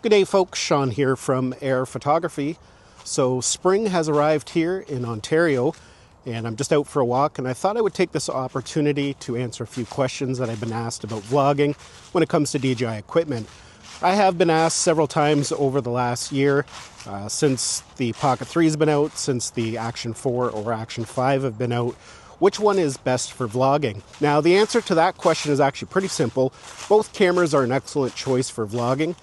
Good day folks, Sean here from Air Photography. So spring has arrived here in Ontario and I'm just out for a walk, and I thought I would take this opportunity to answer a few questions that I've been asked about vlogging when it comes to DJI equipment. I have been asked several times over the last year, since the Pocket 3 has been out, since the Action 4 or Action 5 have been out, which one is best for vlogging? Now the answer to that question is actually pretty simple. Both cameras are an excellent choice for vlogging.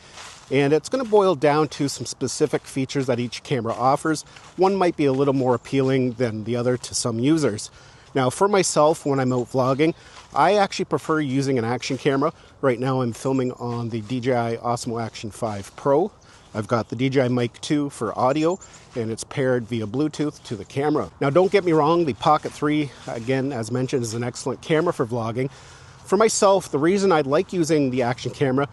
And it's going to boil down to some specific features that each camera offers. One might be a little more appealing than the other to some users. Now for myself, when I'm out vlogging, I actually prefer using an action camera. Right now I'm filming on the DJI Osmo Action 5 Pro. I've got the DJI Mic 2 for audio, and it's paired via Bluetooth to the camera. Now don't get me wrong, the Pocket 3, again, as mentioned, is an excellent camera for vlogging. For myself, the reason I like using the action camera,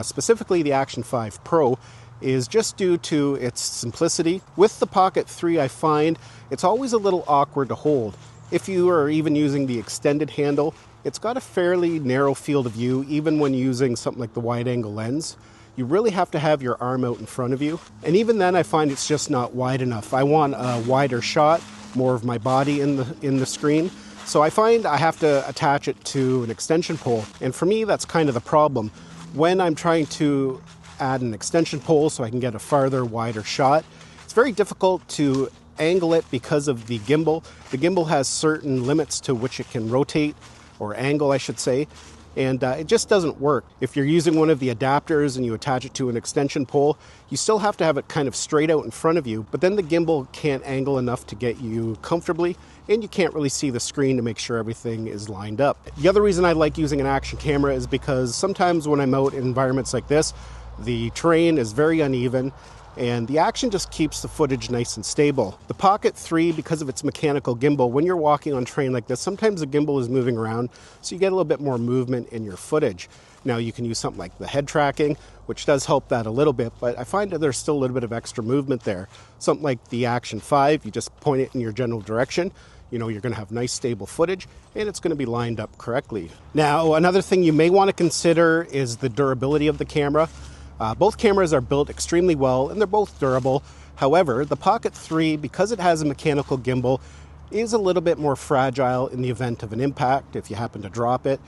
specifically the Action 5 Pro, is just due to its simplicity. With the Pocket 3, I find it's always a little awkward to hold. If you are even using the extended handle, it's got a fairly narrow field of view, even when using something like the wide-angle lens. You really have to have your arm out in front of you. And even then, I find it's just not wide enough. I want a wider shot, more of my body in the screen. So I find I have to attach it to an extension pole. And for me, that's kind of the problem. When I'm trying to add an extension pole so I can get a farther, wider shot, it's very difficult to angle it because of the gimbal. The gimbal has certain limits to which it can rotate, or angle I should say, and it just doesn't work. If you're using one of the adapters and you attach it to an extension pole, you still have to have it kind of straight out in front of you, but then the gimbal can't angle enough to get you comfortably, and you can't really see the screen to make sure everything is lined up. The other reason I like using an action camera is because sometimes when I'm out in environments like this, the terrain is very uneven, and the action just keeps the footage nice and stable. The Pocket 3, because of its mechanical gimbal, when you're walking on terrain like this, sometimes the gimbal is moving around, so you get a little bit more movement in your footage. Now you can use something like the head tracking, which does help that a little bit, but I find that there's still a little bit of extra movement there. Something like the Action 5, you just point it in your general direction. You know, you're going to have nice stable footage, and it's going to be lined up correctly. Now, another thing you may want to consider is the durability of the camera. Both cameras are built extremely well, and they're both durable. However, the Pocket 3, because it has a mechanical gimbal, is a little bit more fragile in the event of an impact. If you happen to drop it,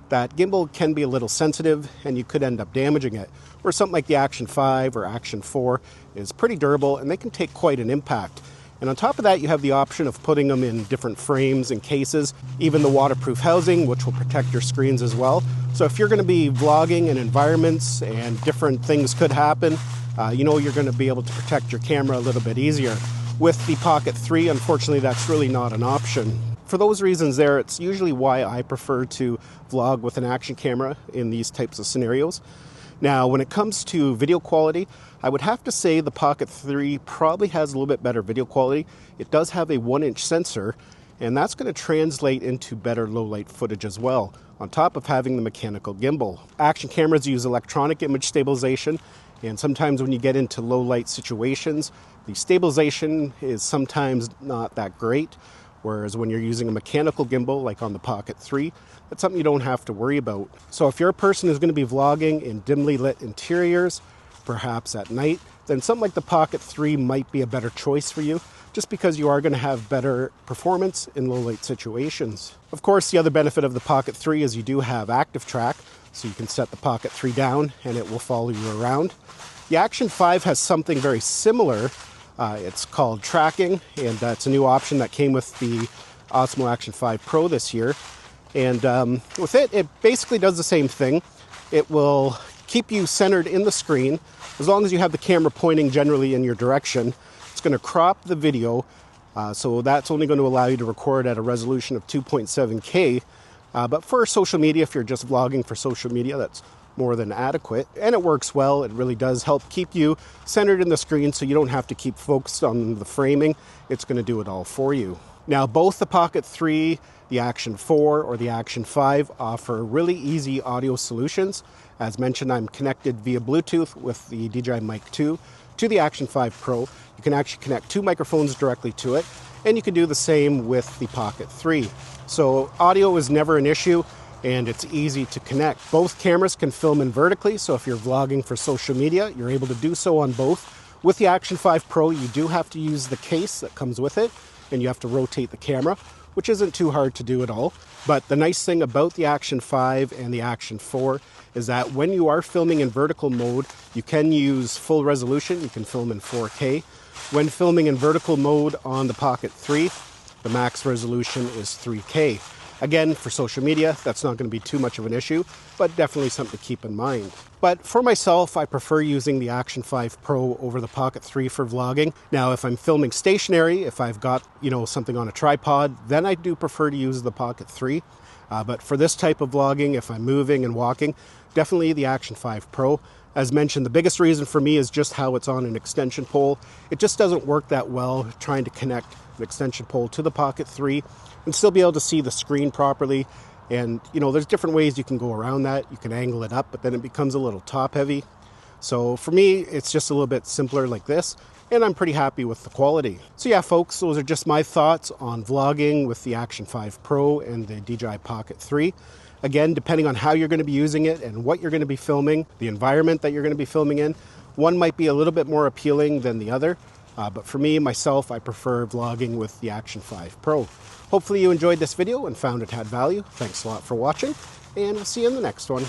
that gimbal can be a little sensitive, and you could end up damaging it. Where something like the Action 5 or Action 4 is pretty durable, and they can take quite an impact. And on top of that, you have the option of putting them in different frames and cases, even the waterproof housing, which will protect your screens as well. So if you're going to be vlogging in environments and different things could happen, you know you're going to be able to protect your camera a little bit easier. With the Pocket 3, unfortunately, that's really not an option. For those reasons there, it's usually why I prefer to vlog with an action camera in these types of scenarios. Now, when it comes to video quality, I would have to say the Pocket 3 probably has a little bit better video quality. It does have a 1-inch sensor, and that's going to translate into better low-light footage as well, on top of having the mechanical gimbal. Action cameras use electronic image stabilization, and sometimes when you get into low-light situations, the stabilization is sometimes not that great. Whereas when you're using a mechanical gimbal, like on the Pocket 3, that's something you don't have to worry about. So if you're a person who's going to be vlogging in dimly lit interiors, perhaps at night, then something like the Pocket 3 might be a better choice for you, just because you are going to have better performance in low light situations. Of course, the other benefit of the Pocket 3 is you do have active track, so you can set the Pocket 3 down and it will follow you around. The Action 5 has something very similar. It's called tracking, and that's a new option that came with the Osmo Action 5 Pro this year. And with it, it basically does the same thing. It will keep you centered in the screen. As long as you have the camera pointing generally in your direction, it's going to crop the video. So that's only going to allow you to record at a resolution of 2.7K. But for social media, if you're just vlogging for social media, that's more than adequate, and it works well. It really does help keep you centered in the screen so you don't have to keep focused on the framing. It's going to do it all for you. Now, both the Pocket 3, the Action 4, or the Action 5 offer really easy audio solutions. As mentioned, I'm connected via Bluetooth with the DJI Mic 2 to the Action 5 Pro. You can actually connect 2 microphones directly to it, and you can do the same with the Pocket 3. So audio is never an issue. and it's easy to connect. Both cameras can film in vertically, so if you're vlogging for social media, you're able to do so on both. With the Action 5 Pro, you do have to use the case that comes with it, and you have to rotate the camera, which isn't too hard to do at all. But the nice thing about the Action 5 and the Action 4 is that when you are filming in vertical mode, you can use full resolution. You can film in 4K. When filming in vertical mode on the Pocket 3, the max resolution is 3K. Again, for social media, that's not going to be too much of an issue, but definitely something to keep in mind. But for myself, I prefer using the Action 5 Pro over the Pocket 3 for vlogging. Now, if I'm filming stationary, if I've got, something on a tripod, then I do prefer to use the Pocket 3. But for this type of vlogging, if I'm moving and walking, definitely the Action 5 Pro. As mentioned, the biggest reason for me is just how it's on an extension pole. It just doesn't work that well trying to connect an extension pole to the Pocket 3 and still be able to see the screen properly. And, there's different ways you can go around that. You can angle it up, but then it becomes a little top heavy. So for me, it's just a little bit simpler like this, and I'm pretty happy with the quality. So yeah, folks, those are just my thoughts on vlogging with the Action 5 Pro and the DJI Pocket 3. Again, depending on how you're going to be using it and what you're going to be filming, the environment that you're going to be filming in, one might be a little bit more appealing than the other. But for me, myself, I prefer vlogging with the Action 5 Pro. Hopefully you enjoyed this video and found it had value. Thanks a lot for watching, and we'll see you in the next one.